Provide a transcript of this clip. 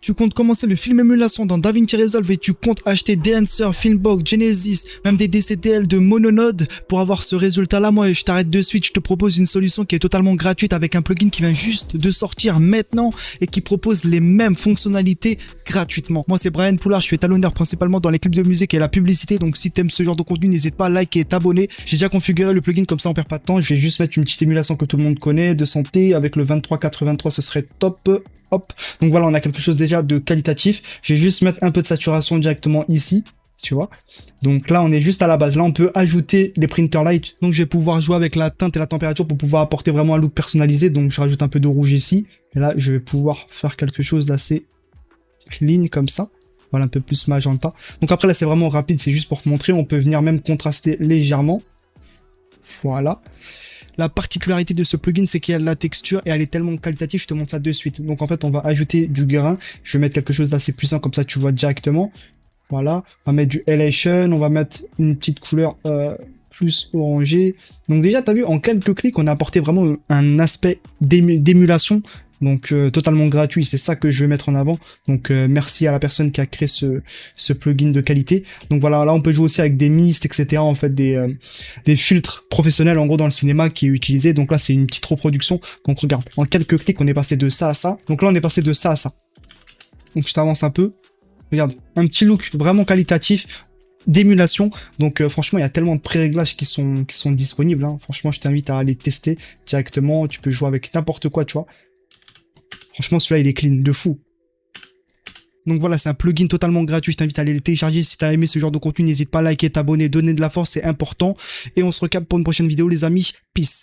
Tu comptes commencer le film émulation dans DaVinci Resolve et tu comptes acheter Dancer, Filmbox, Genesis, même des DCTL de Mononode pour avoir ce résultat-là. Moi, je t'arrête de suite. Je te propose une solution qui est totalement gratuite avec un plugin qui vient juste de sortir maintenant et qui propose les mêmes fonctionnalités gratuitement. Moi, c'est Brian Poulard. Je suis étalonneur principalement dans les clips de musique et la publicité. Donc, si t'aimes ce genre de contenu, n'hésite pas à liker et t'abonner. J'ai déjà configuré le plugin comme ça, on perd pas de temps. Je vais juste mettre une petite émulation que tout le monde connaît de santé avec le 2383. Ce serait top. Hop. Donc voilà, on a quelque chose déjà de qualitatif. Je vais juste mettre un peu de saturation directement ici, tu vois. Donc là, on est juste à la base. Là, on peut ajouter des printer light. Donc je vais pouvoir jouer avec la teinte et la température pour pouvoir apporter vraiment un look personnalisé. Donc je rajoute un peu de rouge ici. Et là, je vais pouvoir faire quelque chose d'assez clean comme ça. Voilà, un peu plus magenta. Donc après, là, c'est vraiment rapide. C'est juste pour te montrer. On peut venir même contraster légèrement. Voilà. La particularité de ce plugin, c'est qu'il y a de la texture et elle est tellement qualitative, je te montre ça de suite. Donc en fait, on va ajouter du grain. Je vais mettre quelque chose d'assez puissant, comme ça tu vois directement. Voilà, on va mettre du Elation, on va mettre une petite couleur plus orangée. Donc déjà, tu as vu, en quelques clics, on a apporté vraiment un aspect d'émulation. Donc totalement gratuit, c'est ça que je vais mettre en avant. Donc merci à la personne qui a créé ce plugin de qualité. Donc voilà, là on peut jouer aussi avec des mistes, etc. En fait des filtres professionnels en gros dans le cinéma qui est utilisé. Donc là c'est une petite reproduction. Donc regarde, en quelques clics on est passé de ça à ça. Donc là on est passé de ça à ça. Donc je t'avance un peu. Regarde, un petit look vraiment qualitatif d'émulation. Donc franchement il y a tellement de pré-réglages qui sont disponibles. Hein. Franchement je t'invite à aller tester directement. Tu peux jouer avec n'importe quoi, tu vois. Franchement, celui-là, il est clean, de fou. Donc voilà, c'est un plugin totalement gratuit. Je t'invite à aller le télécharger. Si tu as aimé ce genre de contenu, n'hésite pas à liker, t'abonner, donner de la force, c'est important. Et on se recapte pour une prochaine vidéo, les amis. Peace.